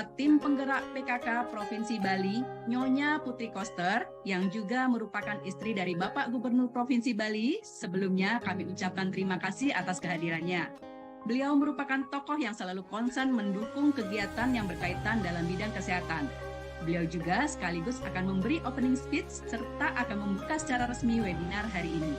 Ketua Tim Penggerak PKK Provinsi Bali, Nyonya Putri Koster, yang juga merupakan istri dari Bapak Gubernur Provinsi Bali. Sebelumnya kami ucapkan terima kasih atas kehadirannya. Beliau merupakan tokoh yang selalu konsen mendukung kegiatan yang berkaitan dalam bidang kesehatan. Beliau juga sekaligus akan memberi opening speech serta akan membuka secara resmi webinar hari ini.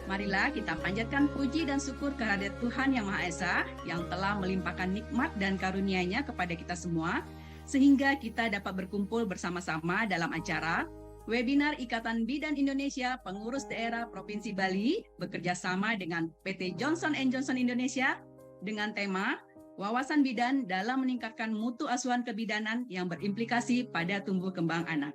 Marilah kita panjatkan puji dan syukur kehadirat Tuhan Yang Maha Esa yang telah melimpahkan nikmat dan karunia-Nya kepada kita semua, sehingga kita dapat berkumpul bersama-sama dalam acara Webinar Ikatan Bidan Indonesia Pengurus Daerah Provinsi Bali bekerja sama dengan PT Johnson & Johnson Indonesia dengan tema Wawasan Bidan dalam meningkatkan mutu asuhan kebidanan yang berimplikasi pada tumbuh kembang anak.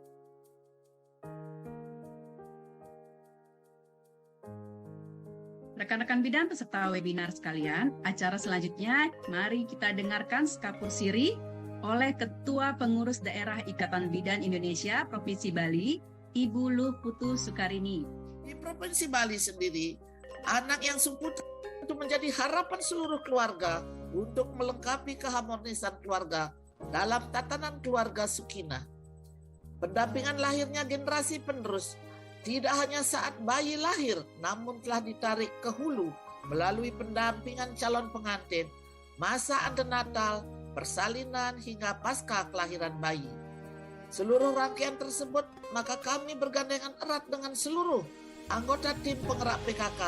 Rekan-rekan bidan peserta webinar sekalian, acara selanjutnya mari kita dengarkan Skapur Siri oleh Ketua Pengurus Daerah Ikatan Bidan Indonesia Provinsi Bali, Ibu Luh Putu Sukarini. Di Provinsi Bali sendiri, anak yang sempurna itu menjadi harapan seluruh keluarga untuk melengkapi keharmonisan keluarga dalam tatanan keluarga Sukinah. Pendampingan lahirnya generasi penerus tidak hanya saat bayi lahir, namun telah ditarik ke hulu melalui pendampingan calon pengantin, masa antenatal, persalinan hingga pasca kelahiran bayi. Seluruh rangkaian tersebut, maka kami bergandengan erat dengan seluruh anggota tim penggerak PKK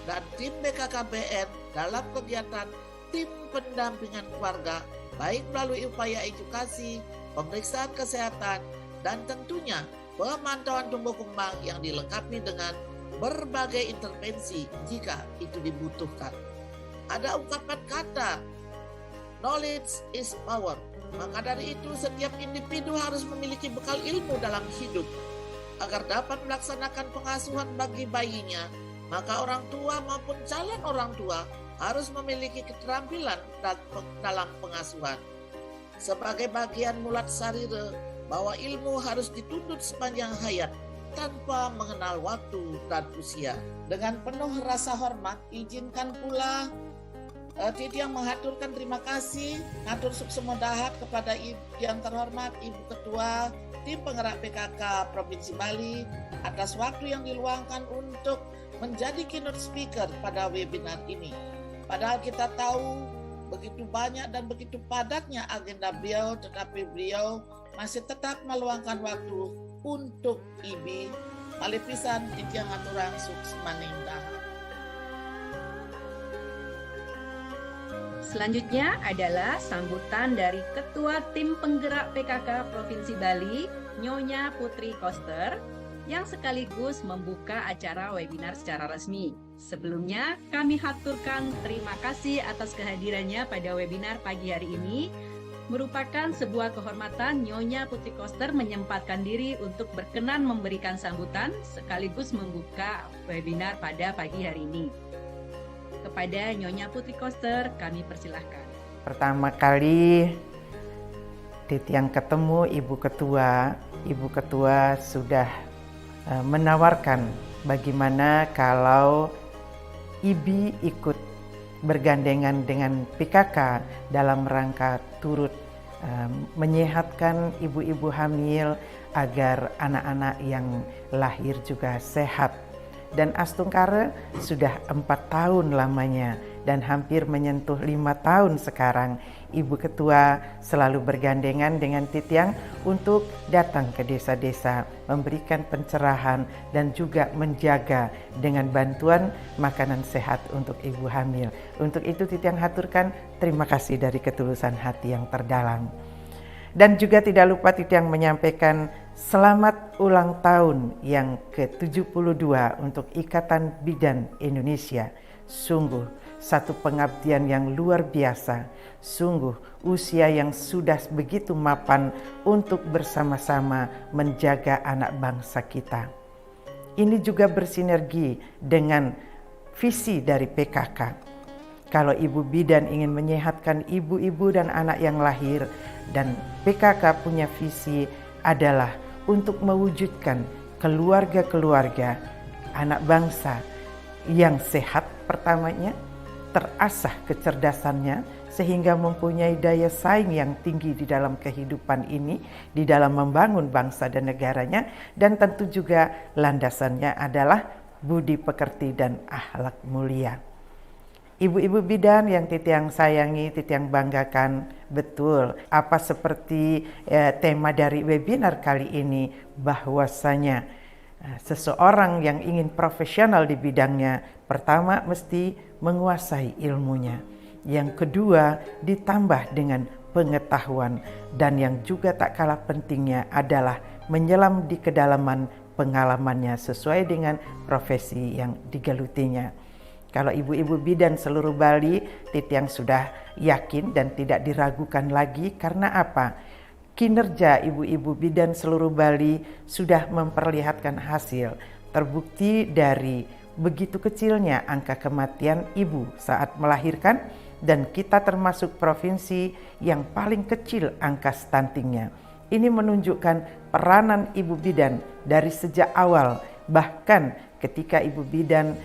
dan tim BKKBN dalam kegiatan tim pendampingan keluarga, baik melalui upaya edukasi, pemeriksaan kesehatan, dan tentunya pemantauan tumbuh kembang yang dilengkapi dengan berbagai intervensi jika itu dibutuhkan. Ada ungkapan kata, knowledge is power. Maka dari itu setiap individu harus memiliki bekal ilmu dalam hidup. Agar dapat melaksanakan pengasuhan bagi bayinya, maka orang tua maupun calon orang tua harus memiliki keterampilan dalam pengasuhan. Sebagai bagian mulat sarire, bahwa ilmu harus dituntut sepanjang hayat tanpa mengenal waktu dan usia. Dengan penuh rasa hormat, izinkan pula Titi yang mengaturkan terima kasih, ngatur suksemodahat kepada yang terhormat Ibu Ketua Tim Penggerak PKK Provinsi Bali atas waktu yang diluangkan untuk menjadi keynote speaker pada webinar ini. Padahal kita tahu begitu banyak dan begitu padatnya agenda beliau, tetapi beliau masih tetap meluangkan waktu untuk IBI Malipisan Titiang Aturang Suksmaninda. Selanjutnya adalah sambutan dari Ketua Tim Penggerak PKK Provinsi Bali, Nyonya Putri Koster, yang sekaligus membuka acara webinar secara resmi. Sebelumnya, kami haturkan terima kasih atas kehadirannya pada webinar pagi hari ini. Merupakan sebuah kehormatan Nyonya Putri Koster menyempatkan diri untuk berkenan memberikan sambutan sekaligus membuka webinar pada pagi hari ini. Kepada Nyonya Putri Koster, kami persilahkan. Pertama kali Titiang ketemu Ibu Ketua sudah menawarkan bagaimana kalau IBI ikut bergandengan dengan PKK dalam rangka turut menyehatkan ibu-ibu hamil agar anak-anak yang lahir juga sehat. Dan Astungkare sudah 4 tahun lamanya dan hampir menyentuh 5 tahun sekarang. Ibu Ketua selalu bergandengan dengan Titiang untuk datang ke desa-desa, memberikan pencerahan dan juga menjaga dengan bantuan makanan sehat untuk ibu hamil. Untuk itu Titiang haturkan terima kasih dari ketulusan hati yang terdalam. Dan juga tidak lupa Titiang menyampaikan selamat ulang tahun yang ke-72 untuk Ikatan Bidan Indonesia. Sungguh satu pengabdian yang luar biasa. Sungguh usia yang sudah begitu mapan untuk bersama-sama menjaga anak bangsa kita. Ini juga bersinergi dengan visi dari PKK. Kalau ibu bidan ingin menyehatkan ibu-ibu dan anak yang lahir, dan PKK punya visi adalah untuk mewujudkan keluarga-keluarga anak bangsa yang sehat pertamanya, terasah kecerdasannya sehingga mempunyai daya saing yang tinggi di dalam kehidupan ini, di dalam membangun bangsa dan negaranya, dan tentu juga landasannya adalah budi pekerti dan akhlak mulia. Ibu-ibu bidan yang Titiang sayangi, Titiang banggakan, betul apa seperti tema dari webinar kali ini, bahwasanya seseorang yang ingin profesional di bidangnya, pertama mesti menguasai ilmunya. Yang kedua ditambah dengan pengetahuan, dan yang juga tak kalah pentingnya adalah menyelam di kedalaman pengalamannya sesuai dengan profesi yang digelutinya. Kalau ibu-ibu bidan seluruh Bali, Titiang sudah yakin dan tidak diragukan lagi. Karena apa? Kinerja ibu-ibu bidan seluruh Bali sudah memperlihatkan hasil. Terbukti dari begitu kecilnya angka kematian ibu saat melahirkan, dan kita termasuk provinsi yang paling kecil angka stuntingnya. Ini menunjukkan peranan ibu bidan dari sejak awal, bahkan ketika ibu bidan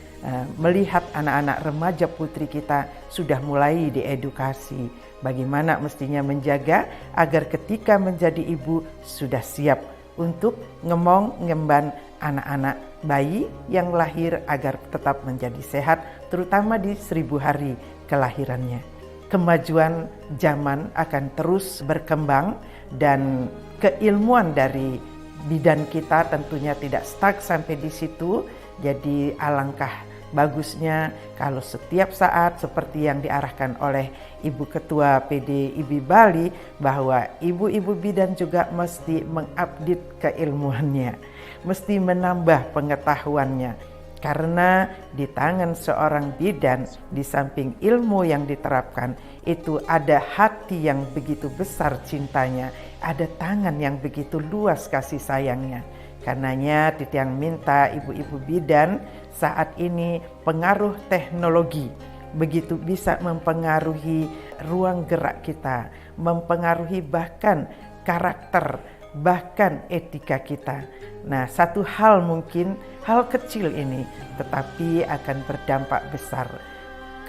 melihat anak-anak remaja putri kita sudah mulai diedukasi bagaimana mestinya menjaga agar ketika menjadi ibu sudah siap untuk ngemban anak-anak bayi yang lahir agar tetap menjadi sehat, terutama di 1000 hari kelahirannya. Kemajuan zaman akan terus berkembang dan keilmuan dari bidan kita tentunya tidak stuck sampai di situ. Jadi alangkah bagusnya kalau setiap saat seperti yang diarahkan oleh Ibu Ketua PDIB Bali, bahwa ibu-ibu bidan juga mesti mengupdate keilmuannya, mesti menambah pengetahuannya. Karena di tangan seorang bidan, di samping ilmu yang diterapkan, itu ada hati yang begitu besar cintanya, ada tangan yang begitu luas kasih sayangnya. Karenanya Titiang minta ibu-ibu bidan saat ini pengaruh teknologi begitu bisa mempengaruhi ruang gerak kita, mempengaruhi bahkan karakter, bahkan etika kita. Nah, satu hal mungkin, hal kecil ini tetapi akan berdampak besar.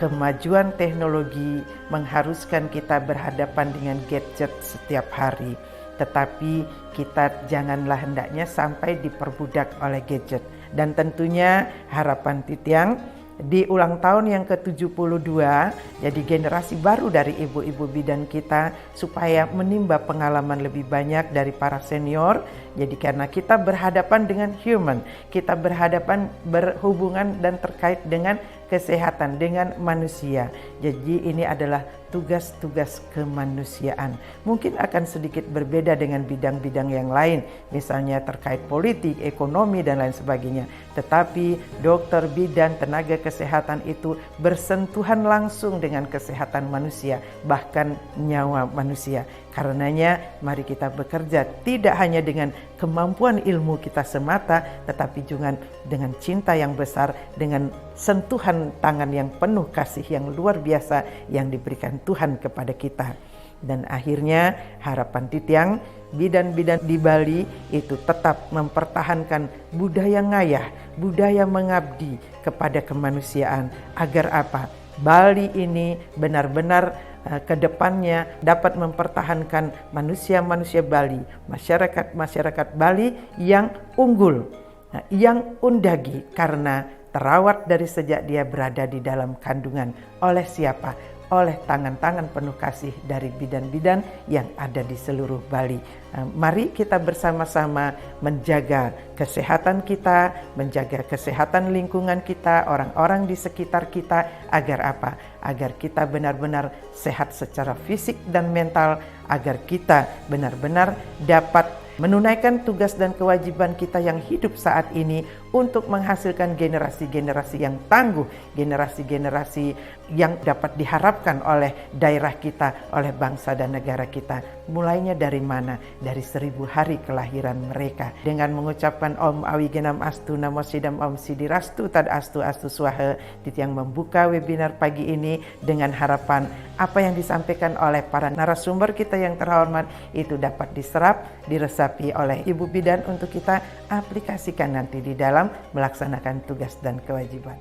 Kemajuan teknologi mengharuskan kita berhadapan dengan gadget setiap hari. Tetapi kita janganlah hendaknya sampai diperbudak oleh gadget. Dan tentunya harapan Titiang di ulang tahun yang ke-72, jadi generasi baru dari ibu-ibu bidan kita supaya menimba pengalaman lebih banyak dari para senior. Jadi karena kita berhadapan dengan human, kita berhubungan dan terkait dengan kesehatan, dengan manusia. Jadi ini adalah tugas-tugas kemanusiaan. Mungkin akan sedikit berbeda dengan bidang-bidang yang lain, misalnya terkait politik, ekonomi, dan lain sebagainya. Tetapi dokter, bidan, tenaga kesehatan itu bersentuhan langsung dengan kesehatan manusia, bahkan nyawa manusia. Karenanya mari kita bekerja tidak hanya dengan kemampuan ilmu kita semata, tetapi juga dengan cinta yang besar, dengan sentuhan tangan yang penuh kasih yang luar biasa yang diberikan Tuhan kepada kita. Dan akhirnya harapan Titiang, bidan-bidan di Bali itu tetap mempertahankan budaya ngayah, budaya mengabdi kepada kemanusiaan. Agar apa? Bali ini benar-benar ke depannya dapat mempertahankan manusia-manusia Bali, masyarakat Bali yang unggul, yang undagi karena terawat dari sejak dia berada di dalam kandungan. Oleh siapa? Oleh tangan-tangan penuh kasih dari bidan-bidan yang ada di seluruh Bali. Mari kita bersama-sama menjaga kesehatan kita, menjaga kesehatan lingkungan kita, orang-orang di sekitar kita. Agar apa? Agar kita benar-benar sehat secara fisik dan mental, agar kita benar-benar dapat menunaikan tugas dan kewajiban kita yang hidup saat ini untuk menghasilkan generasi-generasi yang tangguh, generasi-generasi yang dapat diharapkan oleh daerah kita, oleh bangsa dan negara kita. Mulainya dari mana? Dari 1000 hari kelahiran mereka. Dengan mengucapkan Om Awigenam Astu Namo Sidam Om Sidirastu Tad Astu Astu Swaha, Titiang membuka webinar pagi ini dengan harapan apa yang disampaikan oleh para narasumber kita yang terhormat itu dapat diserap, diresapi oleh ibu bidan untuk kita aplikasikan nanti di dalam melaksanakan tugas dan kewajiban.